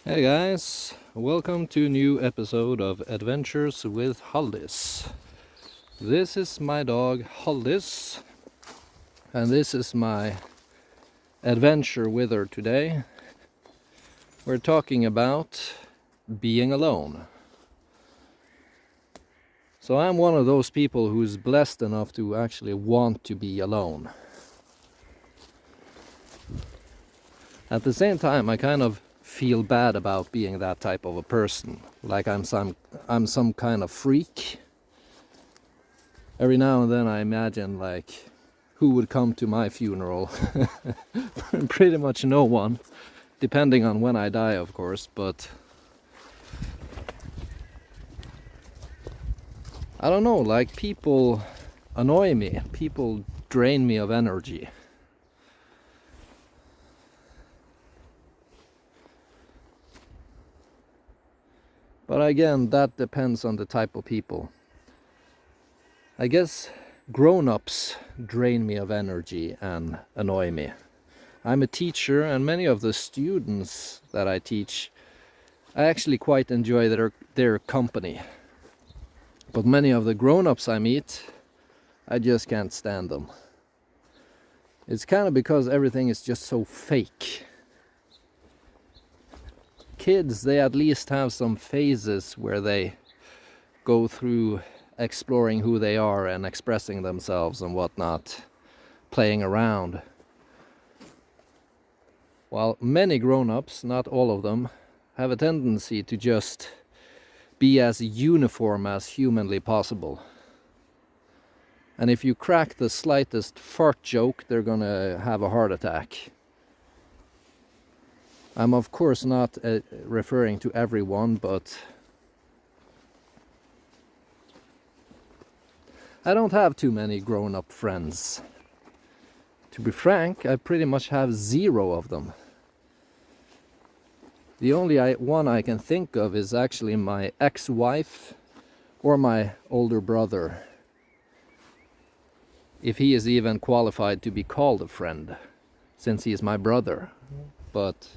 Hey guys, welcome to a new episode of Adventures with Haldis. This is my dog Haldis, and this is my adventure with her today. We're talking about being alone. So I'm one of those people who's blessed enough to actually want to be alone. At the same time, I kind of feel bad about being that type of a person, like I'm some kind of freak. Every now and then I imagine like who would come to my funeral. Pretty much no one, depending on when I die, of course, but I don't know, like people annoy me, people drain me of energy. But again, that depends on the type of people. I guess grown-ups drain me of energy and annoy me. I'm a teacher, and many of the students that I teach, I actually quite enjoy their company. But many of the grown-ups I meet, I just can't stand them. It's kind of because everything is just so fake. Kids, they at least have some phases where they go through exploring who they are and expressing themselves and whatnot, playing around. While many grown-ups, not all of them, have a tendency to just be as uniform as humanly possible. And if you crack the slightest fart joke, they're gonna have a heart attack. I'm of course not referring to everyone, but I don't have too many grown-up friends. To be frank, I pretty much have 0 of them. The only one I can think of is actually my ex-wife or my older brother, if he is even qualified to be called a friend, since he is my brother. But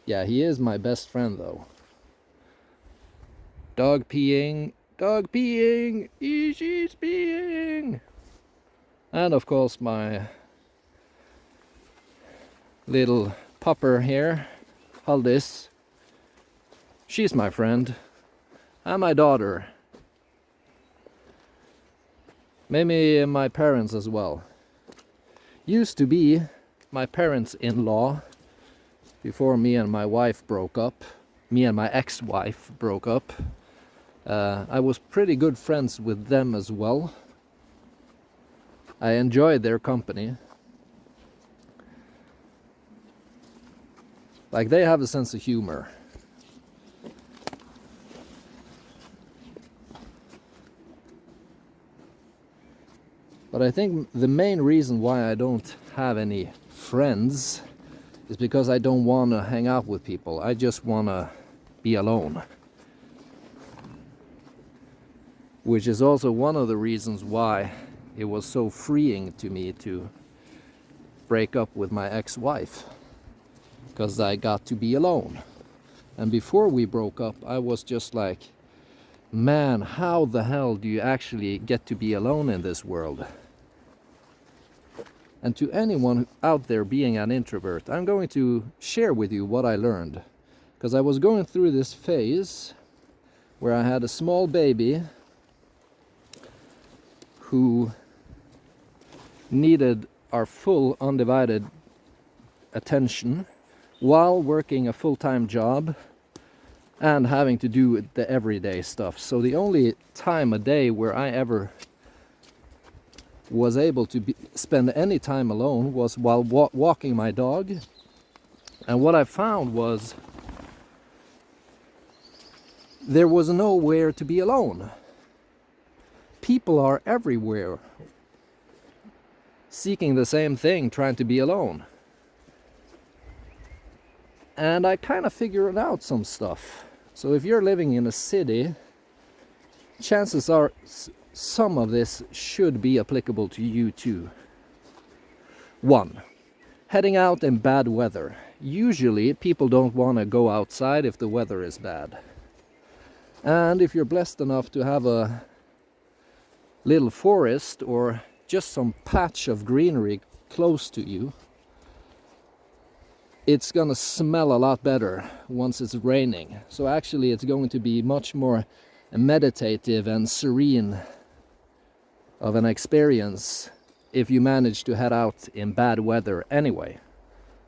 yeah, he is my best friend though. Dog peeing, she's peeing. And of course my little pupper here, Haldis, she's my friend, and my daughter. Maybe my parents as well. Used to be my parents-in-law before me and my wife broke up. Me and my ex-wife broke up. I was pretty good friends with them as well. I enjoyed their company. Like, they have a sense of humor. But I think the main reason why I don't have any friends is because I don't want to hang out with people. I just want to be alone. Which is also one of the reasons why it was so freeing to me to break up with my ex-wife. Because I got to be alone. And before we broke up, I was just like, man, how the hell do you actually get to be alone in this world? And to anyone out there being an introvert, I'm going to share with you what I learned. Because I was going through this phase where I had a small baby who needed our full undivided attention while working a full-time job and having to do the everyday stuff. So the only time a day where I ever was able to spend any time alone was while walking my dog. And what I found was there was nowhere to be alone. People are everywhere seeking the same thing, trying to be alone. And I kind of figured out some stuff. So if you're living in a city, chances are some of this should be applicable to you too. 1. Heading out in bad weather. usually people don't want to go outside if the weather is bad. And if you're blessed enough to have a little forest or just some patch of greenery close to you, it's gonna smell a lot better once it's raining. So actually it's going to be much more meditative and serene of an experience if you manage to head out in bad weather anyway.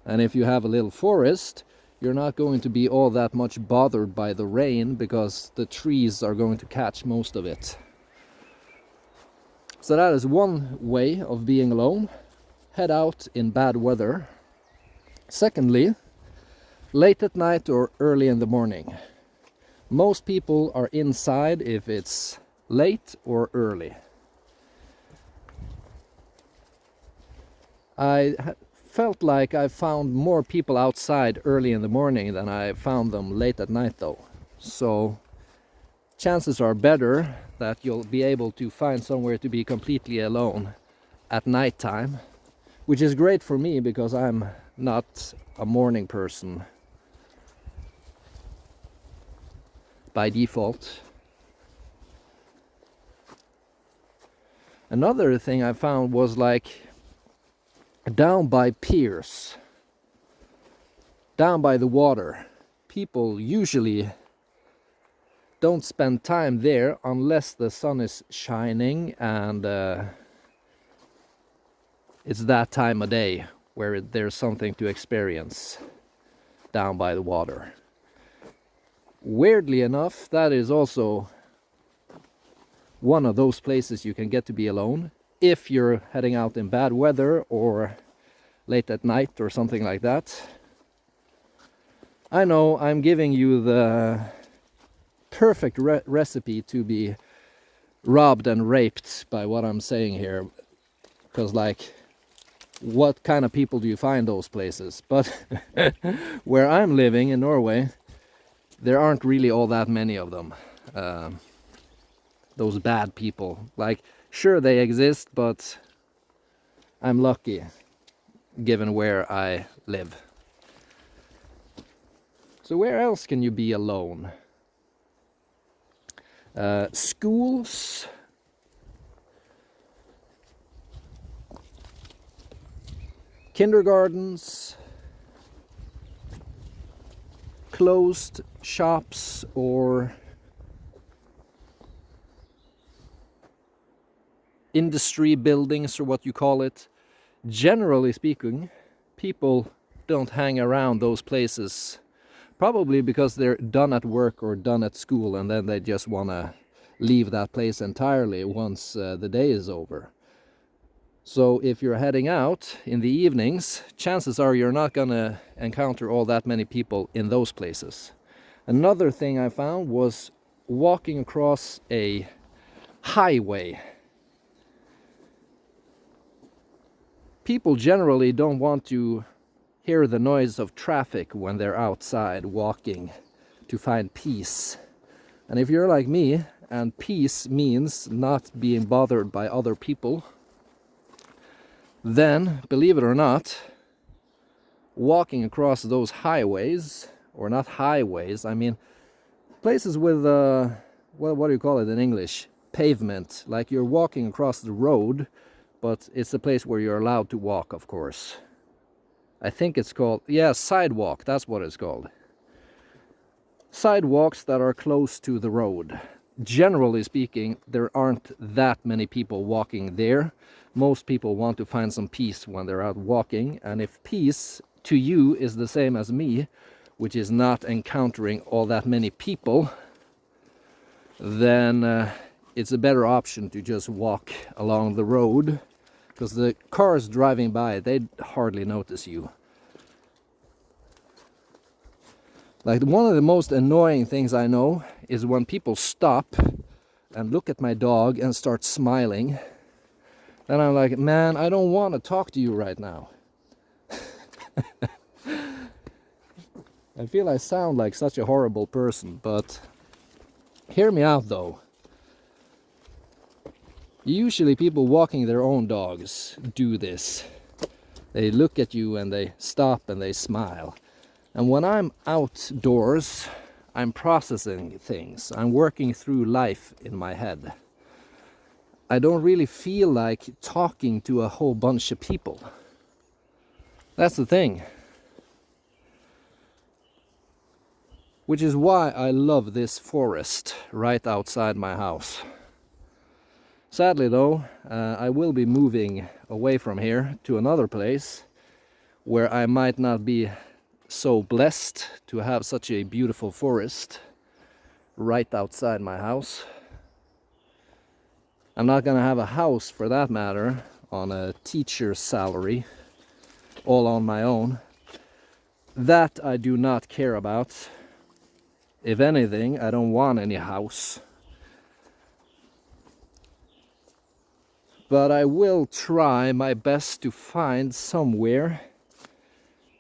And if you have a little forest, you're not going to be all that much bothered by the rain because the trees are going to catch most of it. So that is one way of being alone. Head out in bad weather. Secondly, late at night or early in the morning. Most people are inside if it's late or early. I felt like I found more people outside early in the morning than I found them late at night though. So chances are better that you'll be able to find somewhere to be completely alone at night time, which is great for me because I'm not a morning person by default. Another thing I found was like down by piers, down by the water, people usually don't spend time there unless the sun is shining and it's that time of day where there's something to experience down by the water. Weirdly enough, that is also one of those places you can get to be alone if you're heading out in bad weather or late at night or something like that. I know I'm giving you the perfect recipe to be robbed and raped by what I'm saying here, because like, what kind of people do you find those places? But where I'm living in Norway, there aren't really all that many of them. Those bad people. Like, sure they exist, but I'm lucky given where I live. So where else can you be alone? Schools. Kindergartens, closed shops, or industry buildings, or what you call it. Generally speaking, people don't hang around those places, probably because they're done at work or done at school, and then they just want to leave that place entirely once the day is over. So if you're heading out in the evenings, chances are you're not going to encounter all that many people in those places. Another thing I found was walking across a highway. People generally don't want to hear the noise of traffic when they're outside walking to find peace. And if you're like me, and peace means not being bothered by other people, then, believe it or not, walking across those highways, or not highways, I mean places with, what do you call it in English? Pavement. Like you're walking across the road, but it's a place where you're allowed to walk, of course. I think it's called, yeah, sidewalk, that's what it's called. Sidewalks that are close to the road. Generally speaking, there aren't that many people walking there. Most people want to find some peace when they're out walking, and if peace to you is the same as me, which is not encountering all that many people, then it's a better option to just walk along the road, because the cars driving by, they hardly notice you. Like, one of the most annoying things I know is when people stop and look at my dog and start smiling. Then I'm like, man, I don't want to talk to you right now. I feel I sound like such a horrible person, but hear me out though. Usually people walking their own dogs do this. They look at you and they stop and they smile. And when I'm outdoors, I'm processing things. I'm working through life in my head. I don't really feel like talking to a whole bunch of people. That's the thing. Which is why I love this forest right outside my house. Sadly though, I will be moving away from here to another place where I might not be so blessed to have such a beautiful forest right outside my house. I'm not gonna have a house, for that matter, on a teacher's salary, all on my own. That I do not care about. If anything, I don't want any house. But I will try my best to find somewhere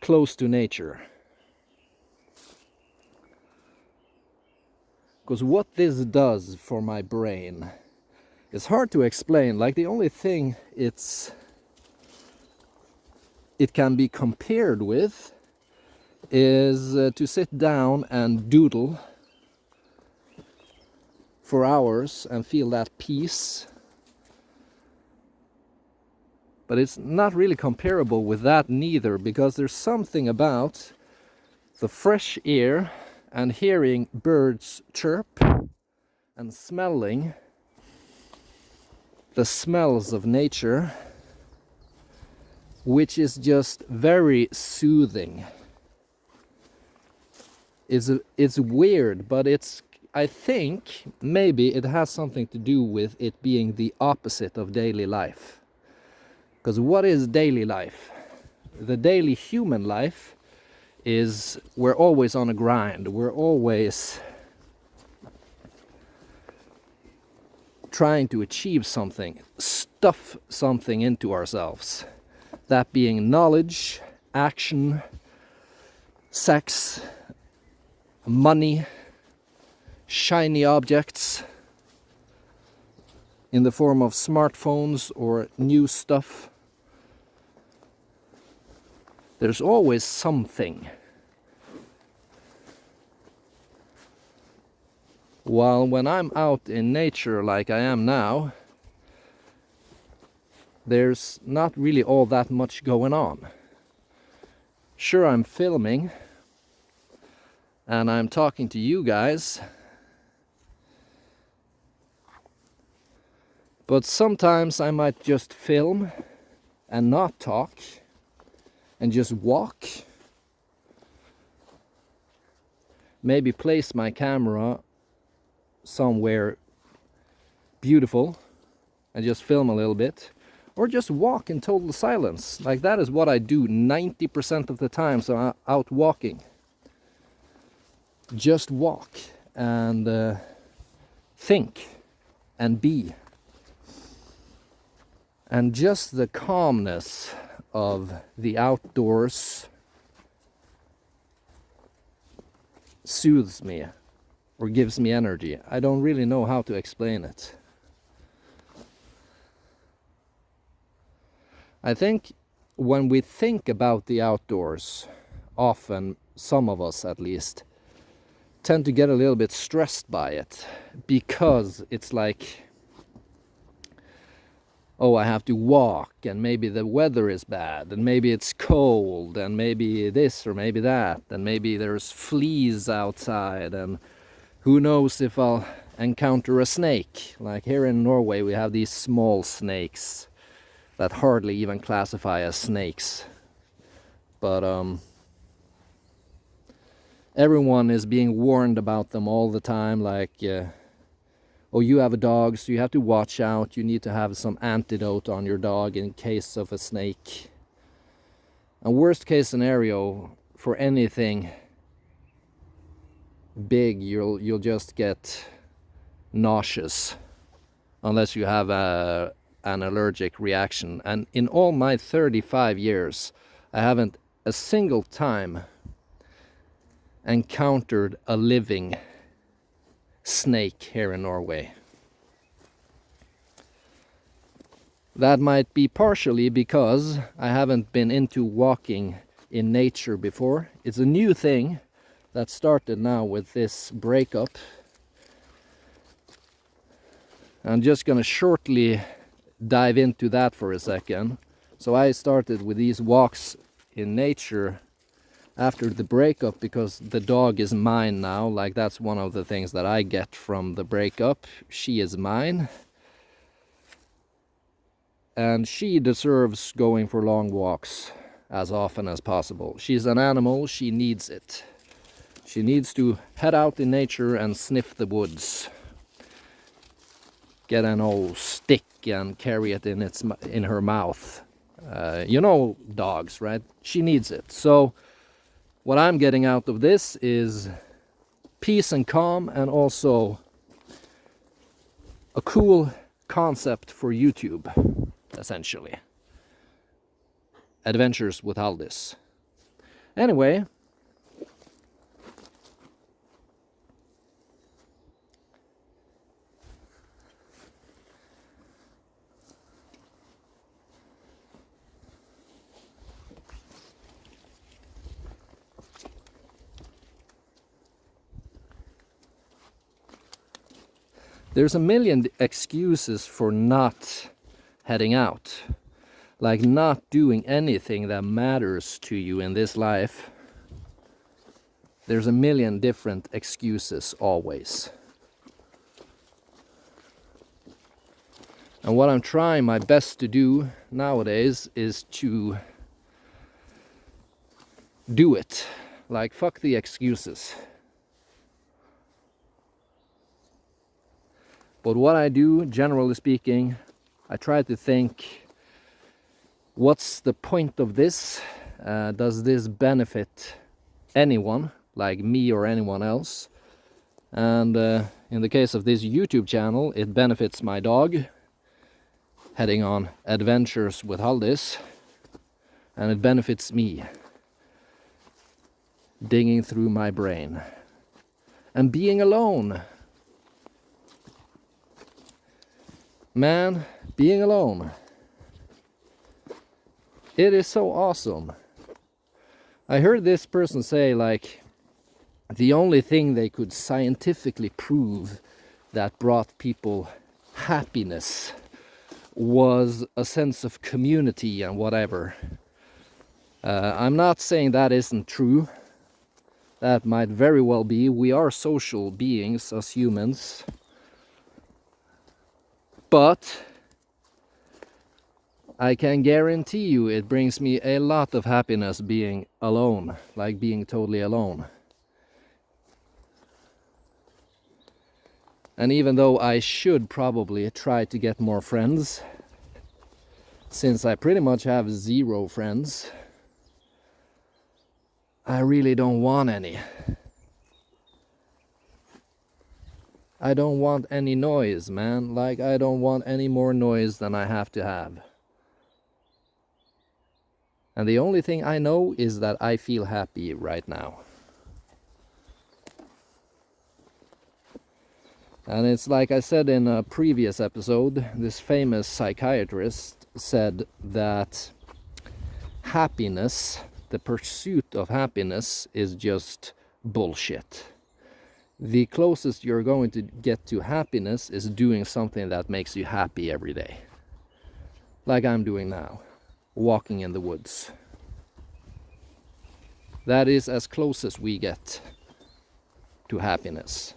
close to nature. Because what this does for my brain is hard to explain. Like, the only thing it can be compared with is to sit down and doodle for hours and feel that peace. But it's not really comparable with that neither, because there's something about the fresh air and hearing birds chirp and smelling the smells of nature, which is just very soothing. It's weird, but I think maybe it has something to do with it being the opposite of daily life. Because what is daily life? The daily human life is we're always on a grind. We're always trying to achieve something, stuff something into ourselves. That being knowledge, action, sex, money, shiny objects in the form of smartphones or new stuff. There's always something. While when I'm out in nature like I am now, there's not really all that much going on. Sure, I'm filming and I'm talking to you guys, but sometimes I might just film and not talk and just walk. Maybe place my camera somewhere beautiful and just film a little bit, or just walk in total silence. Like, that is what I do 90% of the time. So I'm out walking, just walk and think and be, and just the calmness of the outdoors soothes me or gives me energy. I don't really know how to explain it. I think when we think about the outdoors, often, some of us at least, tend to get a little bit stressed by it, because it's like, oh, I have to walk, and maybe the weather is bad, and maybe it's cold, and maybe this or maybe that, and maybe there's fleas outside, and who knows if I'll encounter a snake. Like here in Norway we have these small snakes that hardly even classify as snakes. But everyone is being warned about them all the time, like, oh, you have a dog, so you have to watch out, you need to have some antidote on your dog in case of a snake. And worst case scenario, for anything big, you'll just get nauseous unless you have an allergic reaction. And in all my 35 years, I haven't a single time encountered a living snake here in Norway. That might be partially because I haven't been into walking in nature before. It's a new thing that started now with this breakup. I'm just gonna shortly dive into that for a second. So I started with these walks in nature after the breakup because the dog is mine now. Like, that's one of the things that I get from the breakup. She is mine. And she deserves going for long walks as often as possible. She's an animal, she needs it. She needs to head out in nature and sniff the woods. Get an old stick and carry it in her mouth. You know dogs, right? She needs it. So what I'm getting out of this is peace and calm, and also a cool concept for YouTube, essentially. Adventures with Haldis. Anyway, there's a million excuses for not heading out. Like not doing anything that matters to you in this life. There's a million different excuses always. And what I'm trying my best to do nowadays is to do it. Like, fuck the excuses. But what I do, generally speaking, I try to think, what's the point of this? Does this benefit anyone, like me or anyone else? And in the case of this YouTube channel, it benefits my dog, heading on adventures with Haldis, and it benefits me, digging through my brain, and being alone. Man, being alone. It is so awesome. I heard this person say, like, the only thing they could scientifically prove that brought people happiness was a sense of community and whatever. I'm not saying that isn't true. That might very well be. We are social beings as humans. But I can guarantee you it brings me a lot of happiness being alone, like being totally alone. And even though I should probably try to get more friends, since I pretty much have 0 friends, I really don't want any. I don't want any noise, man. Like, I don't want any more noise than I have to have. And the only thing I know is that I feel happy right now. And it's like I said in a previous episode, this famous psychiatrist said that happiness, the pursuit of happiness, is just bullshit. The closest you're going to get to happiness is doing something that makes you happy every day. Like I'm doing now, walking in the woods. That is as close as we get to happiness.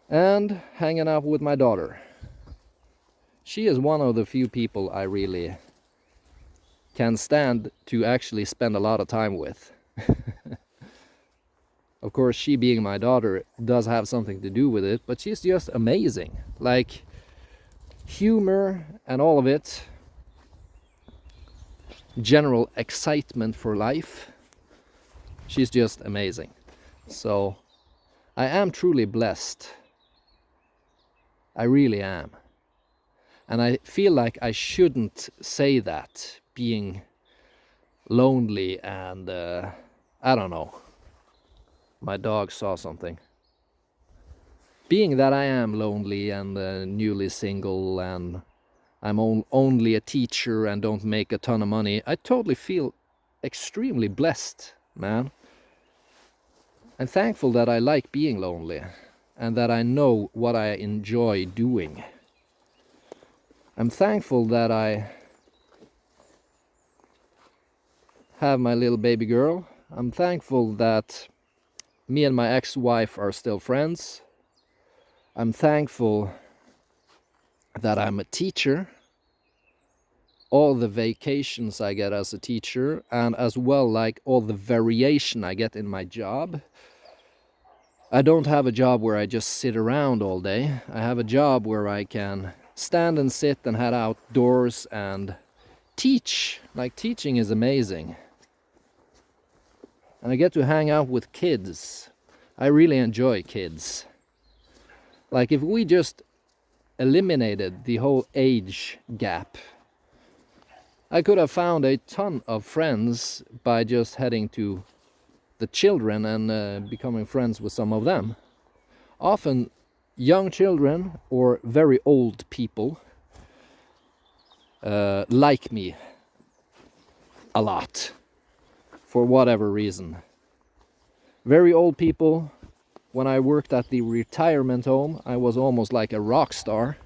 And hanging out with my daughter. She is one of the few people I really can stand to actually spend a lot of time with. Of course, she being my daughter does have something to do with it, but she's just amazing. Like, humor and all of it, general excitement for life, she's just amazing. So I am truly blessed. I really am. And I feel like I shouldn't say that, being lonely and I don't know. My dog saw something. Being that I am lonely and newly single, and I'm only a teacher and don't make a ton of money, I totally feel extremely blessed, man. I'm thankful that I like being lonely and that I know what I enjoy doing. I'm thankful that I have my little baby girl. I'm thankful that me and my ex-wife are still friends. I'm thankful that I'm a teacher. All the vacations I get as a teacher, and as well like all the variation I get in my job. I don't have a job where I just sit around all day. I have a job where I can stand and sit and head outdoors and teach. Like, teaching is amazing. And I get to hang out with kids. I really enjoy kids. Like, if we just eliminated the whole age gap, I could have found a ton of friends by just heading to the children and becoming friends with some of them. Often young children or very old people like me a lot for whatever reason. Very old people, when I worked at the retirement home, I was almost like a rock star.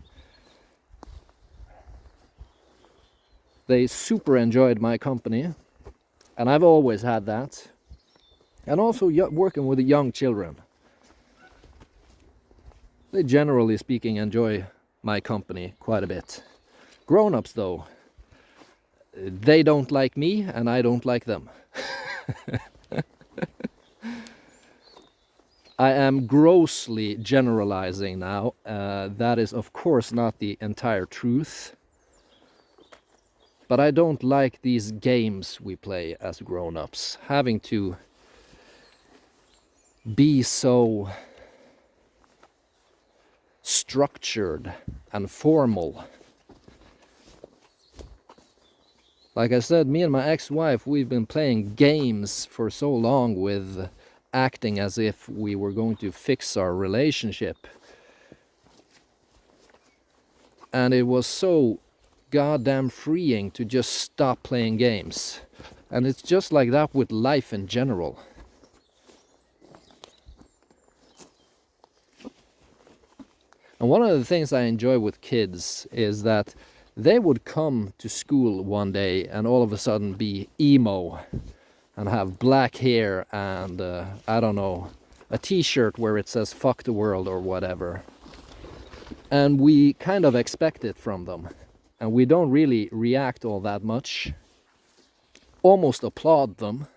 They super enjoyed my company, and I've always had that. And also working with the young children. They generally speaking enjoy my company quite a bit. Grown-ups though, they don't like me and I don't like them. I am grossly generalizing now. That is of course not the entire truth. But I don't like these games we play as grown-ups. Having to be so structured and formal. Like I said, me and my ex-wife, we've been playing games for so long with acting as if we were going to fix our relationship. And it was so goddamn freeing to just stop playing games. And it's just like that with life in general. And one of the things I enjoy with kids is that they would come to school one day and all of a sudden be emo and have black hair and, I don't know, a t-shirt where it says fuck the world or whatever. And we kind of expect it from them. And we don't really react all that much. Almost applaud them.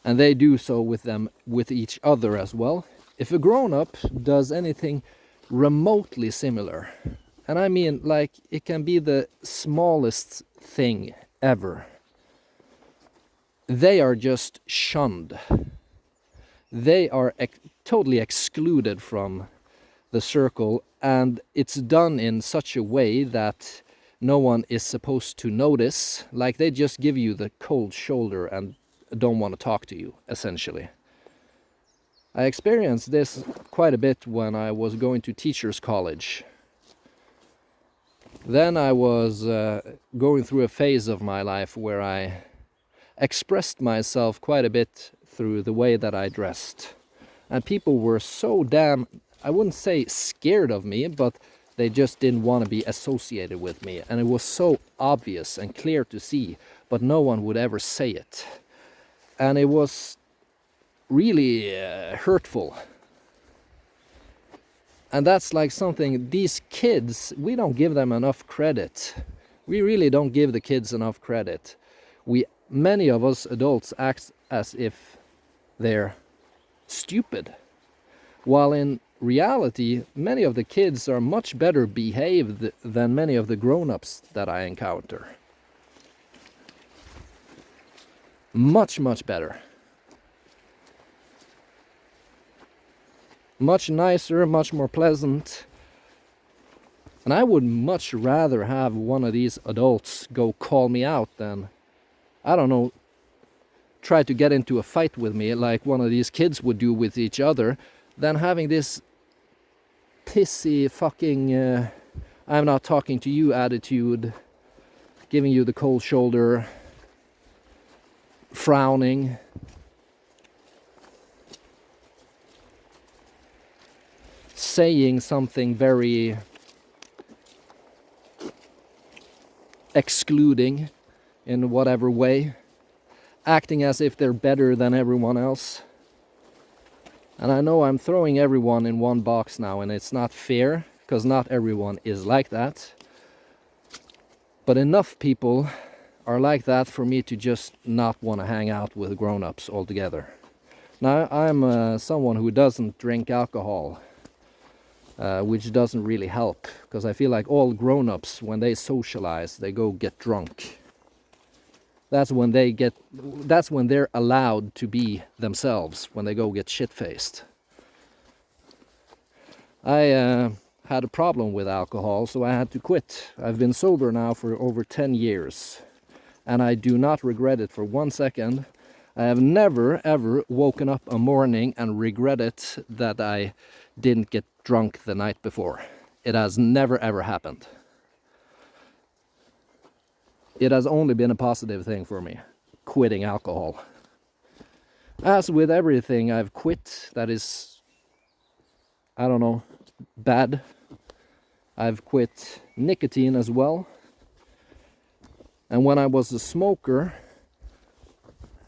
And they do so with each other as well. If a grown-up does anything remotely similar, and I mean like it can be the smallest thing ever, they are just shunned. They are totally excluded from the circle, and it's done in such a way that no one is supposed to notice. Like they just give you the cold shoulder and don't want to talk to you, essentially. I experienced this quite a bit when I was going to teachers' college. Then I was going through a phase of my life where I expressed myself quite a bit through the way that I dressed. And people were so damn, I wouldn't say scared of me, but they just didn't want to be associated with me. And it was so obvious and clear to see, but no one would ever say it. And it was really hurtful. And that's like something, these kids, we don't give them enough credit. We really don't give the kids enough credit. Many of us adults act as if they're stupid. While in reality, many of the kids are much better behaved than many of the grown-ups that I encounter. Much, much better. Much nicer, much more pleasant. And I would much rather have one of these adults go call me out than, I don't know, try to get into a fight with me like one of these kids would do with each other, than having this pissy fucking I'm not talking to you attitude, giving you the cold shoulder. frowning, saying something very excluding in whatever way, acting as if they're better than everyone else. And I know I'm throwing everyone in one box now, and it's not fair, because not everyone is like that. But enough people are like that for me to just not want to hang out with grown-ups altogether. Now, I'm someone who doesn't drink alcohol, which doesn't really help, because I feel like all grown-ups, when they socialize, they go get drunk. That's when they're allowed to be themselves, when they go get shit-faced. I had a problem with alcohol, so I had to quit. I've been sober now for over 10 years, and I do not regret it for 1 second. I have never ever woken up a morning and regretted that I didn't get drunk the night before. It has never ever happened. It has only been a positive thing for me, quitting alcohol. As with everything I've quit that is, I don't know, bad, I've quit nicotine as well. And when I was a smoker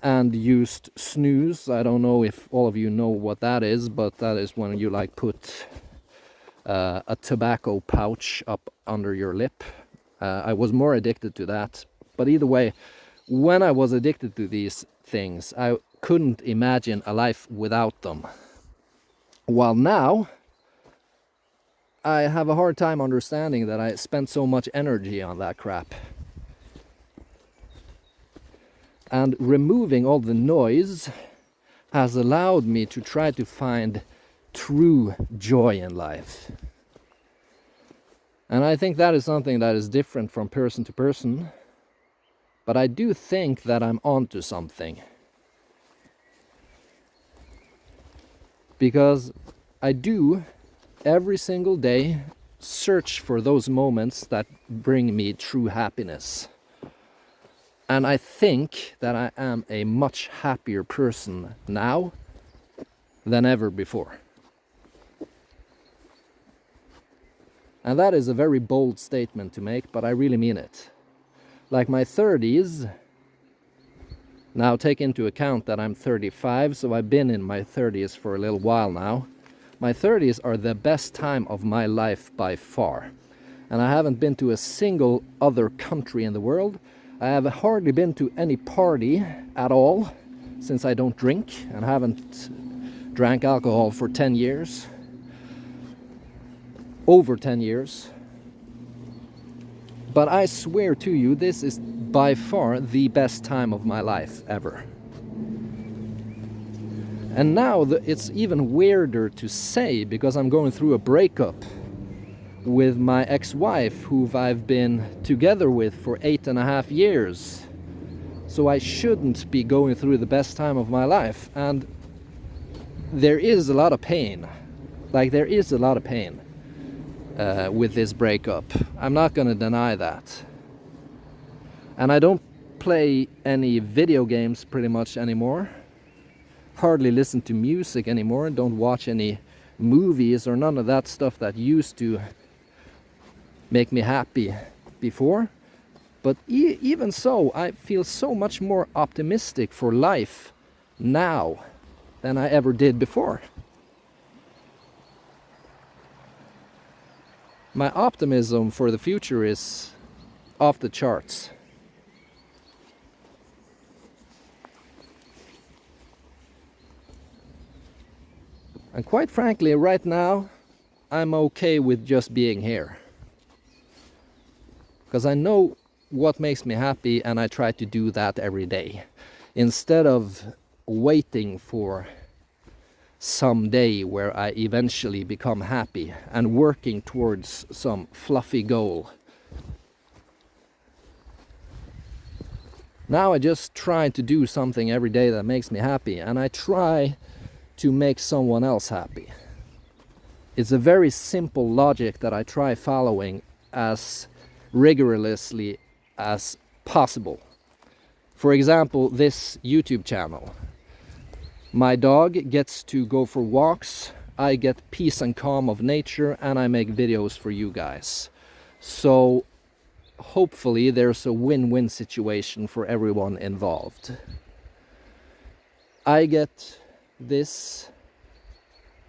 and used snooze, I don't know if all of you know what that is, but that is when you like put a tobacco pouch up under your lip. I was more addicted to that. But either way, when I was addicted to these things, I couldn't imagine a life without them. While now, I have a hard time understanding that I spent so much energy on that crap. And removing all the noise has allowed me to try to find true joy in life. And I think that is something that is different from person to person. But I do think that I'm onto something. Because I do, every single day, search for those moments that bring me true happiness. And I think that I am a much happier person now than ever before. And that is a very bold statement to make, but I really mean it. Like my 30s, now take into account that I'm 35, so I've been in my 30s for a little while now. My 30s are the best time of my life by far. And I haven't been to a single other country in the world. I have hardly been to any party at all, since I don't drink and haven't drank alcohol for 10 years. Over 10 years. But I swear to you, this is by far the best time of my life ever. And now it's even weirder to say, because I'm going through a breakup with my ex-wife, who I've been together with for 8.5 years. So I shouldn't be going through the best time of my life. And there is a lot of pain. There is a lot of pain with this breakup. I'm not going to deny that. And I don't play any video games pretty much anymore. Hardly listen to music anymore. Don't watch any movies or none of that stuff that used to make me happy before. But even so, I feel so much more optimistic for life now than I ever did before. My optimism for the future is off the charts. And quite frankly, right now, I'm okay with just being here. Because I know what makes me happy, and I try to do that every day. Instead of waiting for some day where I eventually become happy and working towards some fluffy goal. Now I just try to do something every day that makes me happy, and I try to make someone else happy. It's a very simple logic that I try following as rigorously as possible For example, this YouTube channel. My dog gets to go for walks, I get peace and calm of nature, and I make videos for you guys. So hopefully there's a win-win situation for everyone involved. I get this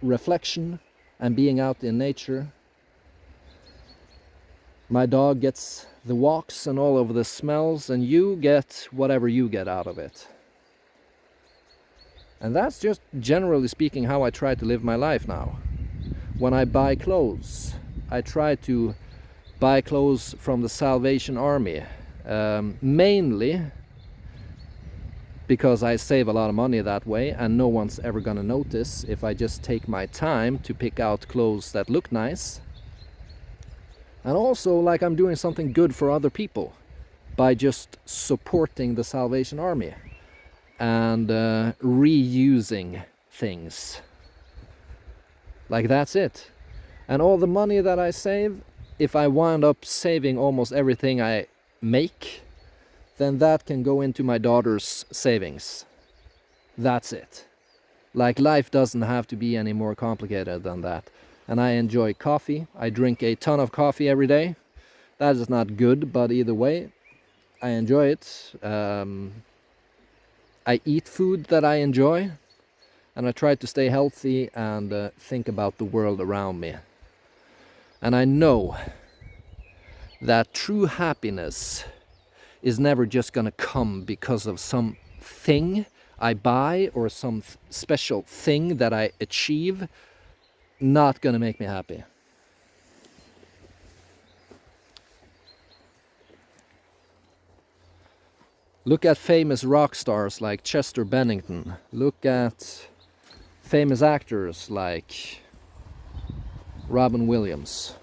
reflection and being out in nature. My dog gets the walks and all of the smells, and you get whatever you get out of it. And that's just generally speaking how I try to live my life now. When I buy clothes, I try to buy clothes from the Salvation Army, mainly because I save a lot of money that way, and no one's ever gonna notice if I just take my time to pick out clothes that look nice. And also, like, I'm doing something good for other people by just supporting the Salvation Army and reusing things. Like, that's it. And all the money that I save, if I wind up saving almost everything I make, then that can go into my daughter's savings. That's it. Like, life doesn't have to be any more complicated than that. And I enjoy coffee. I drink a ton of coffee every day. That is not good, but either way, I enjoy it. I eat food that I enjoy, and I try to stay healthy and think about the world around me. And I know that true happiness is never just gonna come because of some thing I buy or some special thing that I achieve. Not gonna make me happy. Look at famous rock stars like Chester Bennington. Look at famous actors like Robin Williams.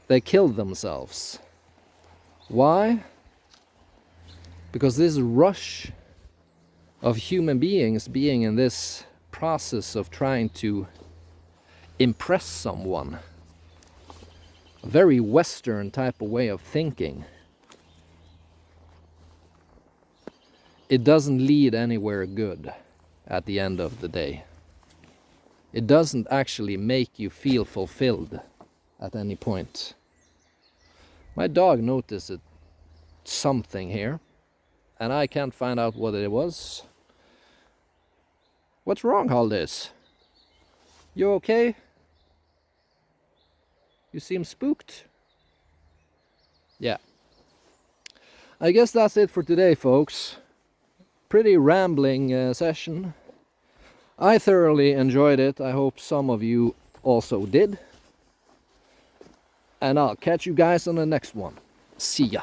They killed themselves. Why? Because this rush of human beings being in this process of trying to impress someone, a very Western type of way of thinking, it doesn't lead anywhere good at the end of the day. It doesn't actually make you feel fulfilled at any point. My dog noticed something here, and I can't find out what it was. What's wrong, Haldis? You okay? You seem spooked. Yeah. I guess that's it for today, folks. Pretty rambling session. I thoroughly enjoyed it. I hope some of you also did. And I'll catch you guys on the next one. See ya.